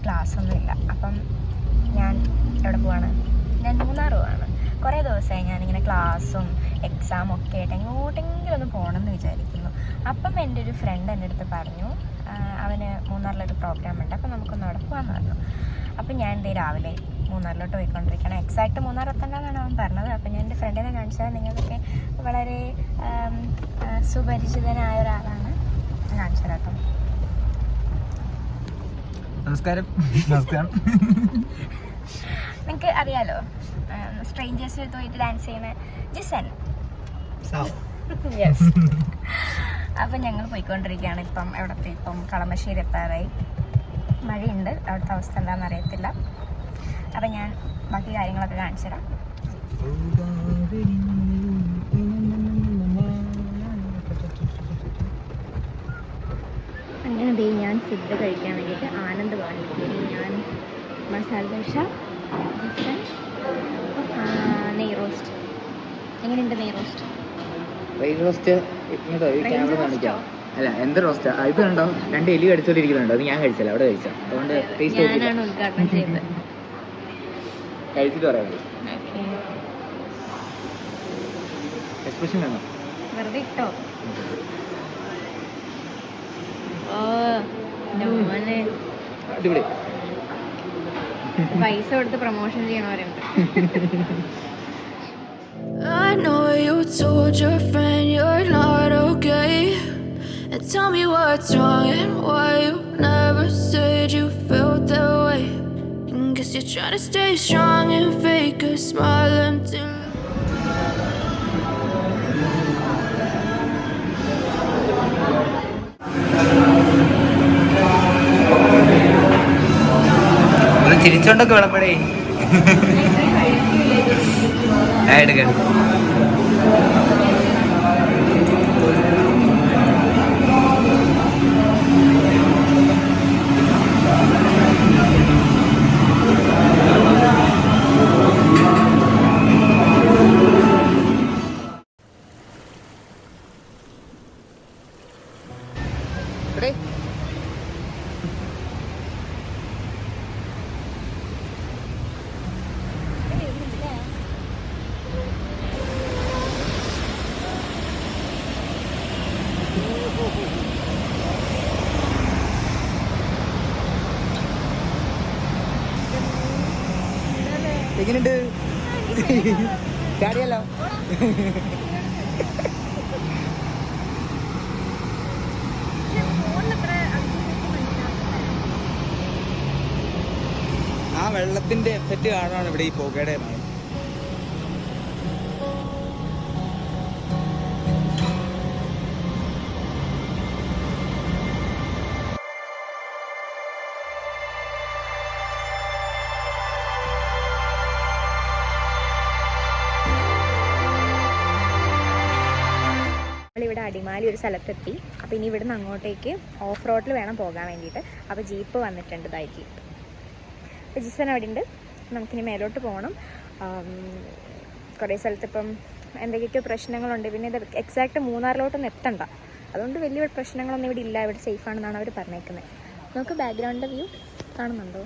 Class ഒന്നുമില്ല. അപ്പം ഞാൻ എവിടെ പോവാണ്? ഞാൻ മൂന്നാർ പോവാണ്. കുറേ ദിവസമായി ഞാനിങ്ങനെ ക്ലാസ്സും എക്സാമും ഒക്കെ ആയിട്ട് എങ്ങോട്ടെങ്കിലും ഒന്ന് പോകണമെന്ന് വിചാരിക്കുന്നു. അപ്പം എൻ്റെ ഒരു ഫ്രണ്ട് എൻ്റെ അടുത്ത് പറഞ്ഞു അവന് മൂന്നാറിലൊരു പ്രോഗ്രാം ഉണ്ട്, അപ്പം നമുക്കൊന്ന് അവിടെ പോകാമെന്ന് പറഞ്ഞു. അപ്പം ഞാൻ രാവിലെ മൂന്നാറിലോട്ട് പോയിക്കൊണ്ടിരിക്കുകയാണ്. എക്സാക്റ്റ് മൂന്നാർ എത്തണ്ടെന്നാണ് അവൻ പറഞ്ഞത്. അപ്പം ഞാൻ എൻ്റെ ഫ്രണ്ടിനെ കാണിച്ചാൽ നിങ്ങൾക്കൊക്കെ വളരെ സുപരിചിതനായ ഒരാളാണ്. കാണിച്ചു തരാം കേട്ടോ. നമസ്കാരം. നമസ്കാരം. നിങ്ങൾക്ക് അറിയാലോ, സ്ട്രേഞ്ചേഴ്സിന് അടുത്ത് പോയിട്ട് ഡാൻസ് ചെയ്യുന്ന ജിസൻ. യെസ്. അപ്പം ഞങ്ങൾ പോയിക്കൊണ്ടിരിക്കുകയാണ്. ഇപ്പം എവിടത്തെ ഇപ്പം കളമശ്ശേരി എത്താറായി. മഴയുണ്ട്, അവിടുത്തെ അവസ്ഥ എന്താണെന്ന് അറിയത്തില്ല. അപ്പം ഞാൻ ബാക്കി കാര്യങ്ങളൊക്കെ കാണിച്ചു തരാം. അങ്ങനെ ഞാൻ ഫുഡ് കഴിക്കാൻ വേണ്ടിയിട്ട് ആനന്ദ് വാങ്ങിക്കും. ഞാൻ മസാല ദോശ, ജിസൻ, നെയ് റോസ്റ്റ്. എങ്ങനെയുണ്ട് നെയ് റോസ്റ്റ്? ക്യാമറ കാണിക്കാം. അല്ല, എന്ത് റോസ്റ്റാ ഇത്? കണ്ടോ, 2 എലി കടിച്ചോണ്ടിരിക്കുന്നുണ്ടോ? അത് ഞാൻ കഴിച്ചല്ല, അവിടെ കഴിച്ചാ. അതുകൊണ്ട് ഞാനാണ് ഉദ്ഘാടനം ചെയ്തത്. കഴിച്ചിട്ട് പറയാം. എക്സ്പ്രഷൻ വേണോ? വെറുതെ ഇട്ടോ? അടിപൊളി. പൈസ കൊടുത്ത് promotion ചെയ്യണവരുണ്ട്. I know you told your friend you're not okay, and tell me what's wrong and why you never said you felt that way. Guess you're trying to stay strong and fake a smile until ചിരിച്ചോണ്ടൊക്കെ വിളമ്പടേ. എടുക്ക. എങ്ങനെയുണ്ട്? ചാടിയല്ലോ. ആ വെള്ളത്തിന്റെ effect കാണാണ് ഇവിടെ ഈ പുകയുടെ. ഇവിടെ അടിമാലി ഒരു സ്ഥലത്തെത്തി. അപ്പോൾ ഇനി ഇവിടുന്ന് അങ്ങോട്ടേക്ക് ഓഫ് റോഡിൽ വേണം പോകാൻ വേണ്ടിയിട്ട്. അപ്പോൾ ജീപ്പ് വന്നിട്ടുണ്ട്, ഇതായി ജീപ്പ്. അപ്പോൾ ജിസൻ അവിടെ ഉണ്ട്. നമുക്കിനി മേലോട്ട് പോകണം. കുറേ സ്ഥലത്ത് ഇപ്പം എന്തൊക്കെയൊക്കെ പ്രശ്നങ്ങളുണ്ട്. പിന്നെ ഇത് എക്സാക്റ്റ് മൂന്നാറിലോട്ടൊന്നും എത്തണ്ട, അതുകൊണ്ട് വലിയ പ്രശ്നങ്ങളൊന്നും ഇവിടെ ഇല്ല. ഇവിടെ സേഫാണെന്നാണ് അവർ പറഞ്ഞേക്കുന്നത്. നമുക്ക് ബാക്ക്ഗ്രൗണ്ട് വ്യൂ കാണുന്നുണ്ടോ?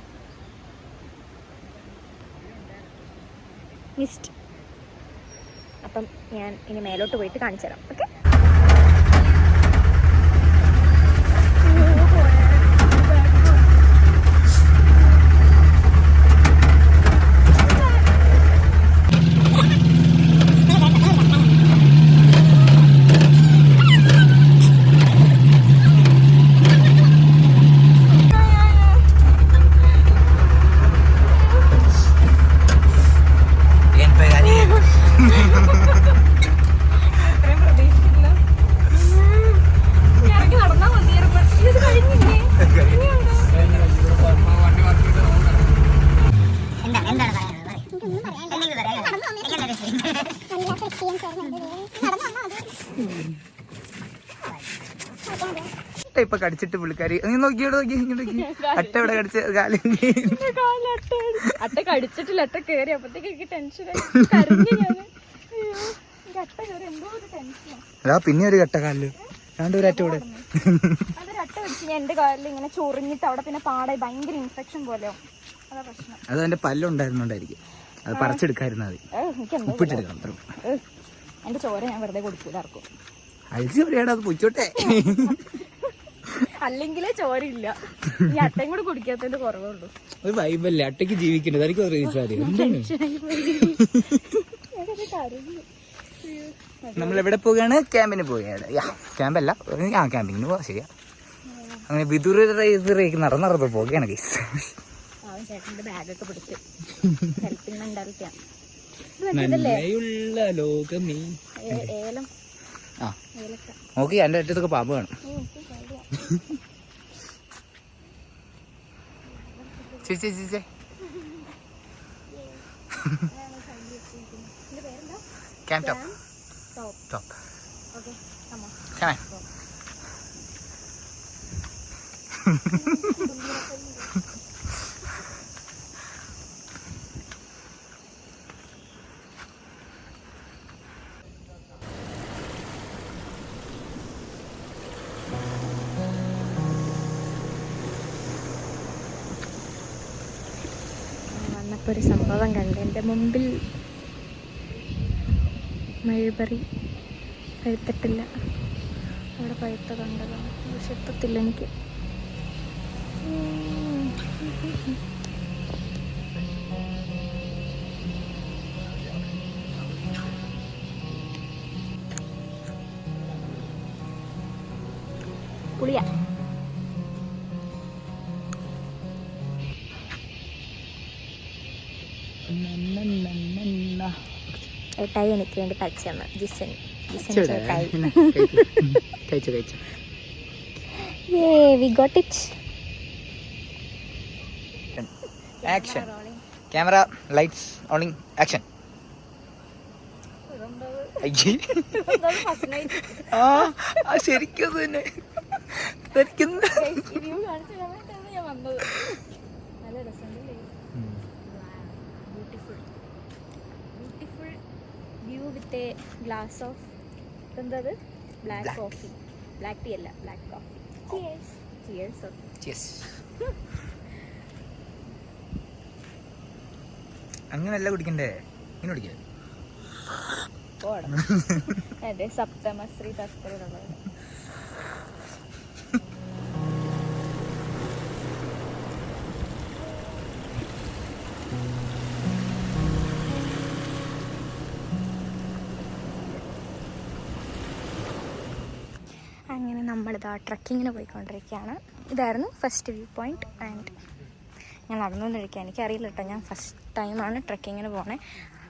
മിസ്റ്റ്. അപ്പം ഞാൻ ഇനി മേലോട്ട് പോയിട്ട് കാണിച്ചു തരാം. ഓക്കെ. ഇപ്പൊ കടിച്ചിട്ട് പുള്ളിക്കാരി നോക്കിയോട് നോക്കി അട്ട ഇവിടെ കടിച്ച കാലം അട്ട കടിച്ചിട്ടില്ല, അട്ട കേറി. അപ്പത്തേക്ക് ടെൻഷൻ. അതാ പിന്നെ ഒരു കട്ടക്കാലില് രണ്ടൂരറ്റോട് അതൊരട്ട വെച്ച് ഞാൻ എൻ്റെ കാലിൽ ഇങ്ങനെ ചൊറിഞ്ഞിട്ട് അവിടെ പിന്നെ പാടായി ഭയങ്കര ഇൻഫെക്ഷൻ പോലെയോ. അതാ പ്രശ്നം. അത് എൻ്റെ പല്ലുണ്ടായിരുന്നോണ്ടായിരിക്കും. അത് പറിച്ചെടുക്കായിരുന്നു. മതി, ഉപ്പിട്ടെടുക്കണം. എൻ്റെ ചോര ഞാൻ വെറുതെ കൊടുക്കൂല ആർക്കും. അഴിച്ച് എവിടെയാണ് അത് പൊയ്ക്കോട്ടെ. അല്ലെങ്കിലേ ചോരയില്ല. ഈ അട്ടയും കൂടെ കുടിക്കാത്തതിന്റെ കുറവുള്ളൂ. ഒരു വൈബല്ലേ അട്ടയ്ക്ക് ജീവിക്കുന്നത്. എനിക്ക് നമ്മൾ എവിടെ പോവുകയാണ്? ക്യാമ്പിന് പോവുകയാണ്. ക്യാമ്പല്ല, ക്യാമ്പിങ്ങിന് പോവാ. ശരിയാ. അങ്ങനെ വിദൂരേക്ക് നടന്നു പോവുകയാണ്. ചേട്ടന്റെ ബാഗൊക്കെ പിടിച്ച് ഹെൽപ്പിംഗ് മെന്റാലിറ്റിയാണ്. നന്മയുള്ള ലോകമേ. ഏലം നോക്കി എന്റെ അറ്റത്തൊക്കെ പാമ്പ് കാണും. ചേച്ചേ ക്യാമ്പ് ടോപ്പ്. വന്നപ്പോൾ ഒരു സംഭവം കണ്ട്. എൻ്റെ മുമ്പിൽ മൾബറി പഴുത്തിട്ടില്ല. അവിടെ പഴുത്ത കണ്ടതാണ്. പക്ഷെ എത്തത്തില്ല എനിക്ക്. പുളിയാ. ഏട്ടായി എനിക്ക് വേണ്ടി പച്ചമ്മ ജിസൻ ചേട്ടായി. We got it. Action. Camera, lights, rolling, action. ശരിക്കും തന്നെ view with a glass of എന്തത് ബ്ലാക്ക് കോഫി. ബ്ലാക്ക് ടീ അല്ല, ബ്ലാക്ക് കോഫി. അങ്ങനല്ല കുടിക്കണ്ടേ, ഇങ്ങനെ കുടിക്കേ. അതെ, സപ്തമശ്രീ തസ്കരുള്ളത്. അങ്ങനെ നമ്മളിതാ ട്രക്കിങ്ങിന് പോയിക്കൊണ്ടിരിക്കുകയാണ്. ഇതായിരുന്നു ഫസ്റ്റ് വ്യൂ പോയിന്റ്. ആൻഡ് ഞാൻ നടന്നുകൊണ്ടിരിക്കുക. എനിക്കറിയില്ല കേട്ടോ, ഞാൻ ഫസ്റ്റ് ടൈമാണ് ട്രക്കിങ്ങിന് പോണേ.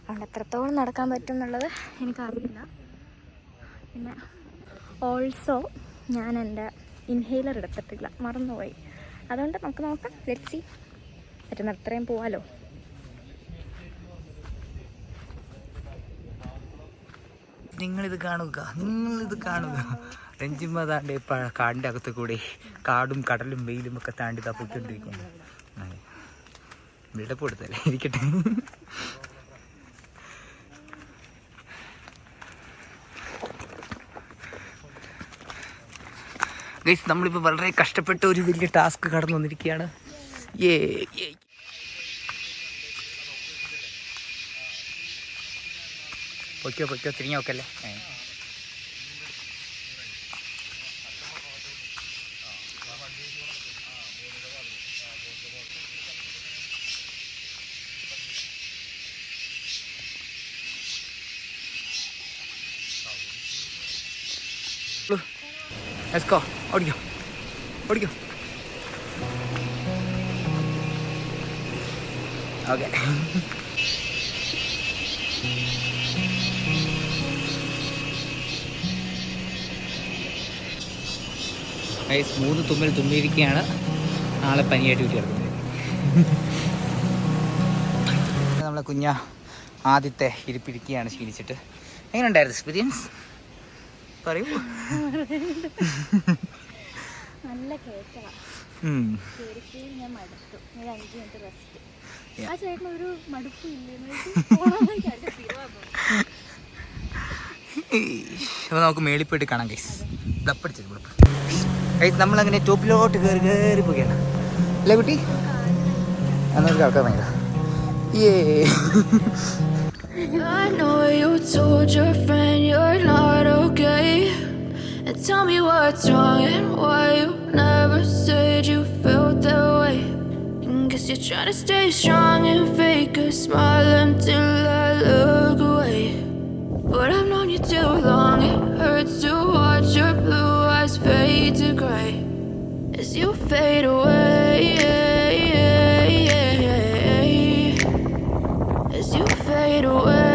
അതുകൊണ്ട് എത്രത്തോളം നടക്കാൻ പറ്റും എന്നുള്ളത് എനിക്കറിയില്ല. പിന്നെ ഓൾസോ ഞാൻ എൻ്റെ ഇൻഹേലർ എടുത്തിട്ടില്ല, മറന്നുപോയി. അതുകൊണ്ട് നമുക്ക് നോക്കാം. ലെറ്റ്സ് സീ, പറ്റുന്ന അത്രയും പോവാലോ. നിങ്ങളിത് കാണുക. രഞ്ജിമതാണ്ട് കാടിൻ്റെ അകത്ത് കൂടെ കാടും കടലും വെയിലും ഒക്കെ താണ്ടി തപ്പിക്കൊണ്ടിരിക്കുന്നു. വിടപ്പെടുത്തല്ലേ, ഇരിക്കട്ടെ. ഗൈസ്, നമ്മളിപ്പോൾ വളരെ കഷ്ടപ്പെട്ട ഒരു വലിയ ടാസ്ക് കടന്നു വന്നിരിക്കുകയാണ്. പൊയ്ക്കോ തിരിഞ്ഞു നോക്കല്ലേ. Let's go. ഓടിക്കോ. ഓക്കെ. ഗൈസ്, 3 തുമ്മൽ തുമ്മിയിരിക്കുകയാണ്. നാളെ പനിയായിട്ട് വീട്ടിൽ കിടക്കുന്നത്. നമ്മളെ കുഞ്ഞ ആദ്യത്തെ ഇരിപ്പിരിക്കുകയാണ് ക്ഷീണിച്ചിട്ട്. എങ്ങനെ ഉണ്ടായിരുന്നു എക്സ്പീരിയൻസ്? പറയൂ. നല്ല കേട്ടതാ. ഞാൻ മടുത്തു. 5 മിനിറ്റ് റെസ്റ്റ്. ആ ചേട്ടന് ഒരു മടുപ്പും അപ്പോൾ നമുക്ക് മേളിൽ പോയിട്ട് കാണാം ഗൈസ്. നമ്മളങ്ങനെ ടോപ്പിലോട്ട് കയറി പോവുകയാണ് അല്ലേ കുട്ടി? എന്നൊരു ആൾക്കാർ ഭയങ്കര I know you told your friend you're not okay, and tell me what's wrong and why you never said you felt that way. Guess you're trying to stay strong and fake a smile until I look away. But I've known you too long, it hurts to watch your blue eyes fade to gray as you fade away, as you fade away.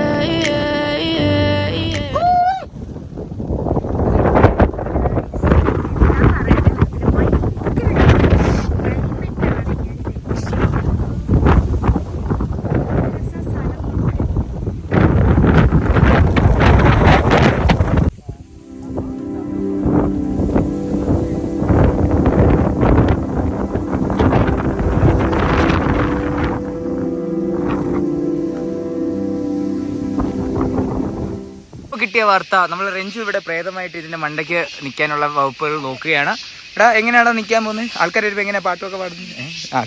കിട്ടിയ വാർത്ത, നമ്മൾ രഞ്ജു ഇവിടെ പ്രേതമായിട്ട് ഇതിന്റെ മണ്ടയ്ക്ക് നിൽക്കാനുള്ള വകുപ്പുകൾ നോക്കുകയാണ്. എടാ എങ്ങനെയാണോ നിൽക്കാൻ പോകുന്നത്? ആൾക്കാർ വരുമ്പോൾ എങ്ങനെയാ പാട്ടൊക്കെ പാടുന്നത്?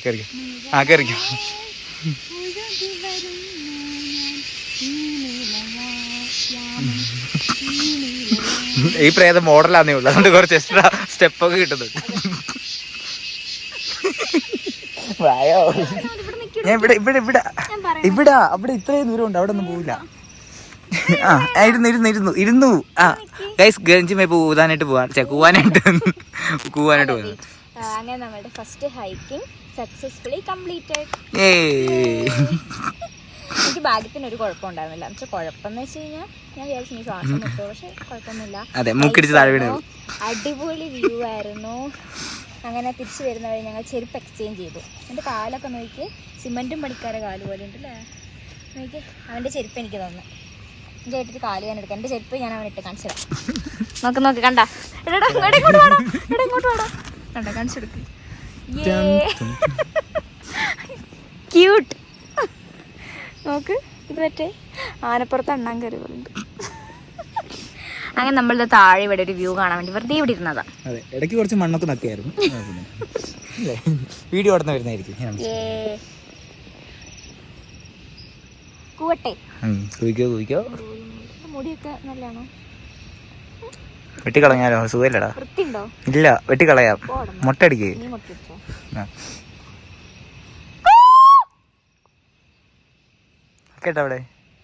കയറിക്കോ. ഈ പ്രേതം മോഡലാന്നേ ഉള്ളൂ, അതുകൊണ്ട് കുറച്ച് എക്സ്ട്രാ സ്റ്റെപ്പൊക്കെ കിട്ടുന്നുണ്ട്. ഞാൻ ഇവിടെ അവിടെ ഇത്രയും ദൂരം ഉണ്ട്, അവിടെ ഒന്നും പോവില്ല. ഇരുന്നു. ഗൈസ് ഗഞ്ചിമേ ഊതാനായിട്ട് കൂവാനായിട്ട് പോകുന്നത്. അങ്ങനെ നമ്മുടെ ഫസ്റ്റ് ഹൈക്കിംഗ് സക്സസ്ഫുള്ളി കംപ്ലീറ്റഡ്. എനിക്ക് ഭാഗ്യത്തിന് ഒരു കുഴപ്പം ഉണ്ടായിരുന്നില്ല. പക്ഷെ കുഴപ്പമെന്ന് വെച്ച് കഴിഞ്ഞാൽ ഞാൻ വിചാരിച്ചു ശ്വാസം മുട്ടോ, പക്ഷെ കുഴപ്പമൊന്നുമില്ല. അടിപൊളി വ്യൂ ആയിരുന്നു. അങ്ങനെ തിരിച്ചു വരുന്ന വഴി ഞങ്ങൾ ചെരുപ്പ് എക്സ്ചേഞ്ച് ചെയ്തു. എൻ്റെ കാലൊക്കെ നോക്കി സിമൻറ്റും പണിക്കാരെ കാല് പോലെ ഉണ്ടല്ലേ. നോക്കി അവൻ്റെ ചെരുപ്പ് എനിക്ക് തന്നു. എൻ്റെ ആയിട്ടൊരു കാല് ഞാൻ എടുക്കാം. എൻ്റെ ചെരുപ്പ് ഞാൻ അവനിട്ട് കാണിച്ചു തരാം. നോക്ക് കണ്ട ഇങ്ങോട്ട് വേണം കണ്ട കാണിച്ചെടുക്ക്. ക്യൂട്ട്. നോക്ക്, ഇത് മറ്റേ ആനപ്പുറത്ത് അണ്ണാൻ കയറി പോലുണ്ട്. അങ്ങനെ നമ്മളുടെ താഴെ ഇവിടെ ഒരു വ്യൂ കാണാൻ വേണ്ടി വെറുതെ ഇവിടെ ഇരുന്നതാ. അതെ, ഇടയ്ക്ക് കുറച്ച് മണ്ണൊക്കെ നക്കിയായിരുന്നു. വീഡിയോ ഉടനെ വരുന്നതായിരിക്കും. കൂവട്ടെ, കൂവിക്കോ. മുടിയൊക്കെ നല്ലതാണോ? വെട്ടിക്കളഞ്ഞാലോ? സുഖമില്ലടാ. വൃത്തിയുണ്ടോ? ഇല്ല, വെട്ടിക്കളയാം. മുട്ട അടിക്കേ. കേട്ടോ അവിടെ?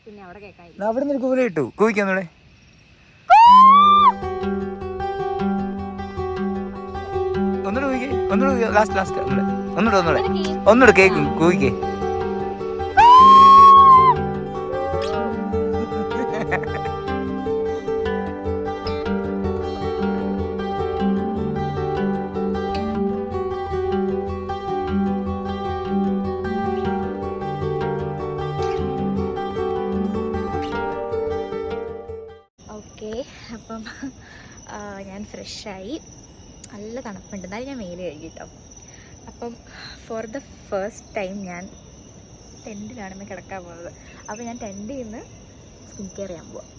പിന്നെ അവിടെ കേൾക്കാൻ അവിടെ നിന്ന് കൂല കിട്ടു. കൂവിക്കൊന്നൂടെ. ഒന്നുകൂടെ ലാസ്റ്റ് ഒന്നുകൂടെ കേക്കും കൂവിക്കേ. അപ്പം ഞാൻ ഫ്രഷായി, നല്ല തണുപ്പുണ്ട്, എന്നാലും ഞാൻ മേല് കഴുകി കേട്ടോ. അപ്പം ഫോർ ദ ഫസ്റ്റ് ടൈം ഞാൻ ടെൻറ്റിലാണ് കിടക്കാൻ പോകുന്നത്. അപ്പോൾ ഞാൻ ടെൻറ്റിൽ നിന്ന് സ്കിൻ കെയർ ചെയ്യാൻ പോവാം.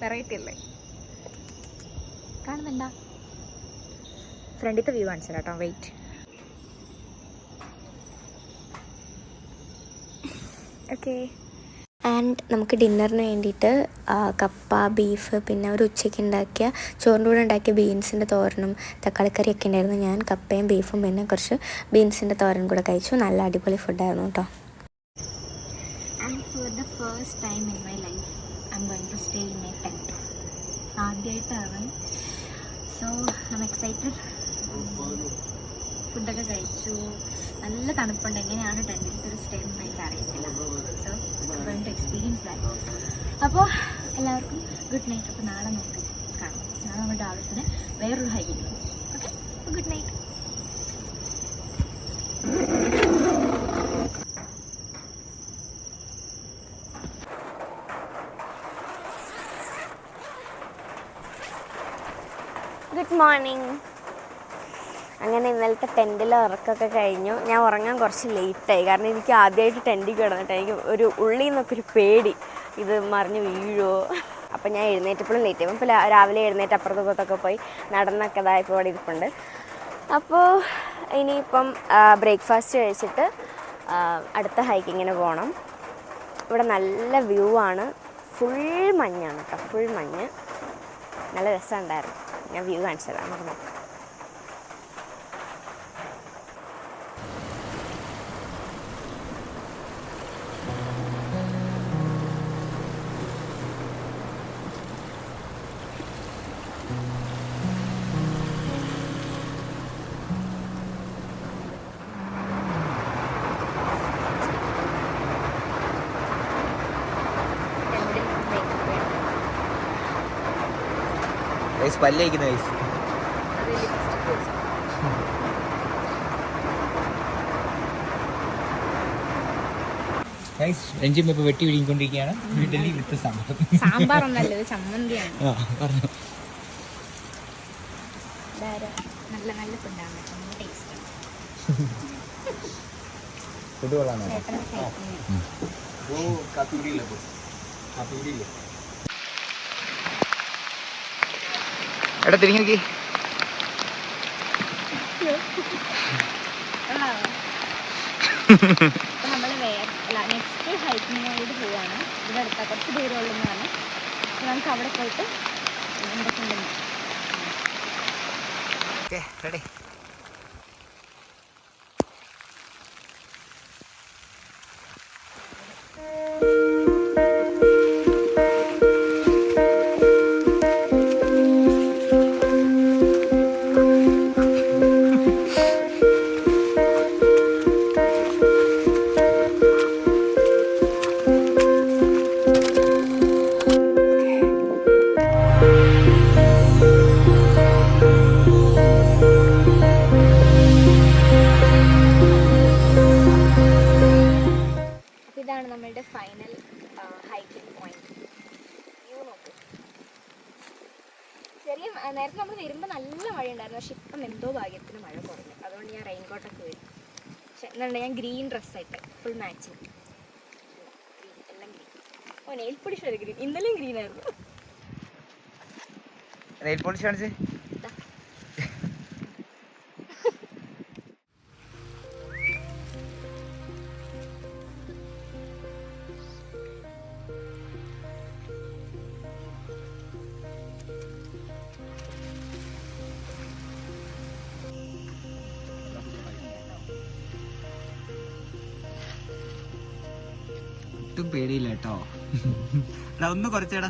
വെറൈറ്റി അല്ലേ? കാണുന്നുണ്ടോ? ഫ്രണ്ടിലത്തെ വ്യൂ കാണിച്ചു കേട്ടോ. വെയിറ്റ്. ഓക്കെ. ആൻഡ് നമുക്ക് ഡിന്നറിന് വേണ്ടിയിട്ട് കപ്പ, ബീഫ്, പിന്നെ ഒരു ഉച്ചയ്ക്ക് ഉണ്ടാക്കിയ ചോറിൻ്റെ കൂടെ ഉണ്ടാക്കിയ ബീൻസിൻ്റെ തോരനും തക്കാളിക്കറിയൊക്കെ ഉണ്ടായിരുന്നു. ഞാൻ കപ്പയും ബീഫും പിന്നെ കുറച്ച് ബീൻസിൻ്റെ തോരനും കൂടെ കഴിച്ചു. നല്ല അടിപൊളി ഫുഡായിരുന്നു കേട്ടോ. And for the first time in my life I'm going to stay in my tent. ആദ്യമായിട്ടാണ്. So I'm excited. ഫുഡൊക്കെ കഴിച്ചു. നല്ല തണുപ്പുണ്ട്. എങ്ങനെയാണ് ടെൻറ്റിലത്തെ ഒരു സ്റ്റേ എന്ന് എനിക്ക് അറിയത്തില്ല. So going to experience that. അപ്പോൾ എല്ലാവർക്കും ഗുഡ് നൈറ്റ്. അപ്പോൾ നാളെ നമുക്ക് കാണാം. നാളെ നമ്മുടെ രാവിലെ തന്നെ വേറൊരു hiking. Okay, good night. Good morning. അങ്ങനെ ഇന്നലത്തെ ടെൻറ്റിൽ ഉറക്കമൊക്കെ കഴിഞ്ഞു. ഞാൻ ഉറങ്ങാൻ കുറച്ച് ലേറ്റായി, കാരണം എനിക്ക് ആദ്യമായിട്ട് ടെൻറ്റിൽ കിടന്നിട്ട് എനിക്ക് ഒരു ഉള്ളിൽ നിന്നൊക്കെ ഒരു പേടി, ഇത് മറിഞ്ഞ് വീഴുമോ അപ്പം ഞാൻ എഴുന്നേറ്റപ്പോഴും ലേറ്റ് ആവും. ഇപ്പോൾ രാവിലെ എഴുന്നേറ്റ് അപ്പുറത്ത് പുറത്തൊക്കെ പോയി നടന്നൊക്കെ ഇപ്പോൾ ഇവിടെ ഇരിപ്പുണ്ട്. അപ്പോൾ ഇനിയിപ്പം ബ്രേക്ക്ഫാസ്റ്റ് കഴിച്ചിട്ട് അടുത്ത ഹൈക്കിങ്ങിന് പോകണം. ഇവിടെ നല്ല വ്യൂ ആണ്, ഫുൾ മഞ്ഞാണ് കേട്ടോ, ഫുൾ മഞ്ഞ്. നല്ല രസമുണ്ടായിരുന്നു. ഞാൻ വ്യൂ കാണിച്ചു തരാം, നമുക്ക് നോക്കാം. പല്ലേക്കുന്ന രഞ്ജിം ഇപ്പൊ വെട്ടി വിഴുങ്ങിക്കൊണ്ടിരിക്കുകയാണ്. ഇഡലി വിത്ത് സാമ്പാർ ഒന്നല്ല, ചമ്മന്തിയാണ്. നല്ല നല്ല ഫുഡാണ്, ടേസ്റ്റ്. ഫുഡ് കൊള്ളാം. എടാ തിരിഞ്ഞു നോക്കി. നമ്മൾ നെക്സ്റ്റ് ഹൈക്കിങ്ങിനോട് പോവാണ്. ഇവിടെ അടുത്ത കുറച്ച് ദൂരമുള്ളതാണ്. നമുക്ക് അവിടെ പോയിട്ട് റെഡി. ഇതാണ് നമ്മളുടെ ഫൈനൽ ഹൈക്കിംഗ് പോയിന്റ്. വ്യൂ നോക്കൂ. ചെറിയ നേരത്തെ നമ്മൾ വരുമ്പോൾ നല്ല മഴയുണ്ടായിരുന്നു, പക്ഷെ ഇപ്പം എന്തോ ഭാഗ്യത്തിന് മഴ കുറഞ്ഞു. അതുകൊണ്ട് ഞാൻ റെയിൻകോട്ടൊക്കെ വരും. പക്ഷെ എന്താണ്, ഞാൻ ഗ്രീൻ ഡ്രസ്സായിട്ട് ഫുൾ മാച്ചിങ്, എല്ലാം ഗ്രീൻ. ഓ നെയിൽ പോളിഷ് വരെ ഗ്രീൻ. ഇന്നലെയും ഗ്രീൻ ആയിരുന്നു. നെയിൽ പോളിഷ് കാണിച്ചേ. പേടിയില്ല കേട്ടോ. ഒന്ന് കുറച്ചേടാ.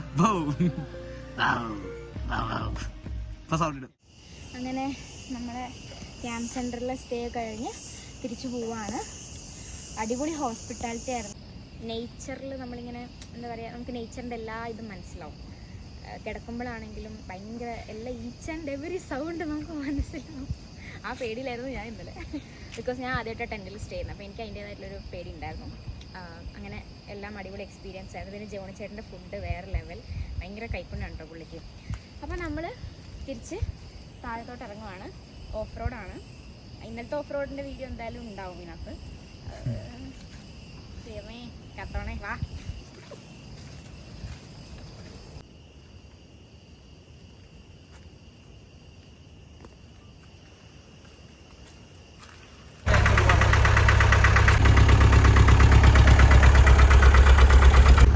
അങ്ങനെ നമ്മളെ ക്യാമ്പ് സെൻറ്ററിലെ സ്റ്റേ കഴിഞ്ഞ് തിരിച്ചു പോവാണ്. അടിപൊളി ഹോസ്പിറ്റാലിറ്റി ആയിരുന്നു. നേച്ചറിൽ നമ്മളിങ്ങനെ എന്താ പറയുക, നമുക്ക് നേച്ചറിൻ്റെ എല്ലാ ഇതും മനസ്സിലാവും. കിടക്കുമ്പോഴാണെങ്കിലും ഭയങ്കര എല്ലാ ഈച്ച് ആൻഡ് എവറി സൗണ്ട് നമുക്ക് മനസ്സിലാവും. ആ പേടിയിലായിരുന്നു ഞാൻ ഇന്നലെ. ബിക്കോസ് ഞാൻ ആദ്യമായിട്ട് ടെൻറ്റിൽ സ്റ്റേ ചെയ്യുന്നത്, അപ്പോൾ എനിക്ക് അതിൻ്റേതായിട്ടുള്ളൊരു പേടി ഉണ്ടായിരുന്നു. അങ്ങനെ എല്ലാം അടിപൊളി എക്സ്പീരിയൻസ് ആയിരുന്നു. പിന്നെ ജോണി ചേട്ടൻ്റെ ഫുഡ് വേറെ ലെവൽ, ഭയങ്കര കൈപ്പുണ്യാണ് കേട്ടോ പുള്ളിക്ക്. അപ്പോൾ നമ്മൾ തിരിച്ച് താഴത്തോട്ട് ഇറങ്ങുവാണ്. ഓഫ് റോഡാണ്. ഇന്നലത്തെ ഓഫ് റോഡിൻ്റെ വീഡിയോ എന്തായാലും ഉണ്ടാവും ഇതിനകത്ത്. കത്തോണേ വാ.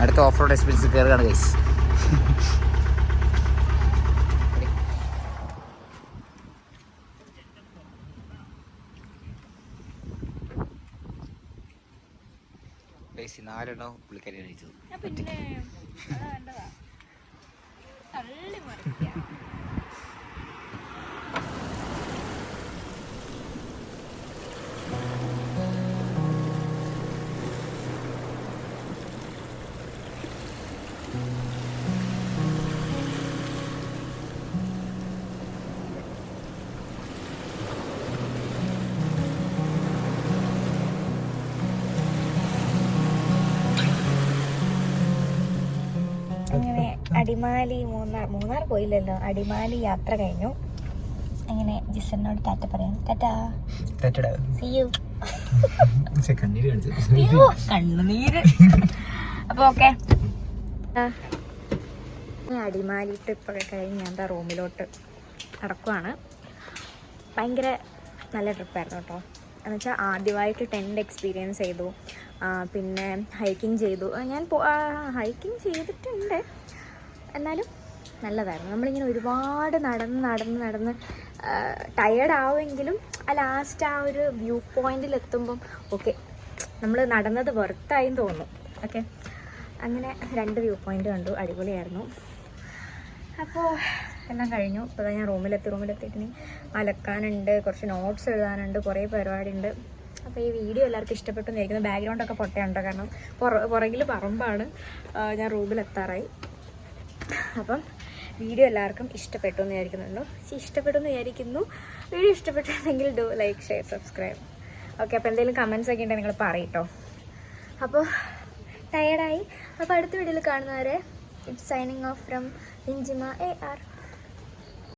അടുത്ത ഓഫ് റോഡ് എക്സ്പീരിയൻസ് കയറുകയാണ് ഗൈസ്. ഗൈസ് 4 എണ്ണം പുള്ളിക്കാരി കഴിച്ചത്. അങ്ങനെ അടിമാലി മൂന്നാർ പോയില്ലല്ലോ, അടിമാലി യാത്ര കഴിഞ്ഞു. അങ്ങനെ ജിസനോട് ടാറ്റ പറയാം. ടാറ്റാ. See you. കണ്ണുനീര്. അപ്പൊ ഓക്കെ, അടിമാലി ട്രിപ്പൊക്കെ കഴിഞ്ഞ് ഞാൻ എന്താ റൂമിലോട്ട് നടക്കുവാണ്. ഭയങ്കര നല്ല ട്രിപ്പായിരുന്നു കേട്ടോ. എന്നുവെച്ചാൽ ആദ്യമായിട്ട് ടെൻ്റ് എക്സ്പീരിയൻസ് ചെയ്തു, പിന്നെ ഹൈക്കിങ് ചെയ്തു. ഞാൻ ഹൈക്കിങ് ചെയ്തിട്ടുണ്ട്, എന്നാലും നല്ലതായിരുന്നു. നമ്മളിങ്ങനെ ഒരുപാട് നടന്ന് ടയേർഡ് ആവുമെങ്കിലും ലാസ്റ്റ് ആ ഒരു വ്യൂ പോയിന്റിലെത്തുമ്പം ഓക്കെ നമ്മൾ നടന്നത് വെറുത്തായും തോന്നും. ഓക്കെ, അങ്ങനെ 2 വ്യൂ പോയിന്റ് കണ്ടു, അടിപൊളിയായിരുന്നു. അപ്പോൾ എല്ലാം കഴിഞ്ഞു. ഇപ്പോൾ ഞാൻ റൂമിലെത്തിയിട്ട് അലക്കാനുണ്ട്, കുറച്ച് നോട്ട്സ് എഴുതാനുണ്ട്, കുറേ പരിപാടിയുണ്ട്. അപ്പോൾ ഈ വീഡിയോ എല്ലാവർക്കും ഇഷ്ടപ്പെട്ടു എന്നിരിക്കുന്നു. ബാക്ക്ഗ്രൗണ്ടൊക്കെ പൊട്ടയുണ്ട്, കാരണം പുറകിൽ പറമ്പാണ്. ഞാൻ റൂമിലെത്താറായി. അപ്പം വീഡിയോ എല്ലാവർക്കും ഇഷ്ടപ്പെട്ടു എന്ന് വിചാരിക്കുന്നു. വീഡിയോ ഇഷ്ടപ്പെട്ടിട്ടുണ്ടെങ്കിൽ do like, share, subscribe. Okay, അപ്പോൾ എന്തെങ്കിലും കമൻസ് ഒക്കെ ഉണ്ടെങ്കിൽ നിങ്ങൾ പറയട്ടോ. അപ്പോൾ ടയേർഡായി. അപ്പോൾ അടുത്ത വീഡിയോയിൽ കാണുന്നവരെ it's signing off from Inchima AR.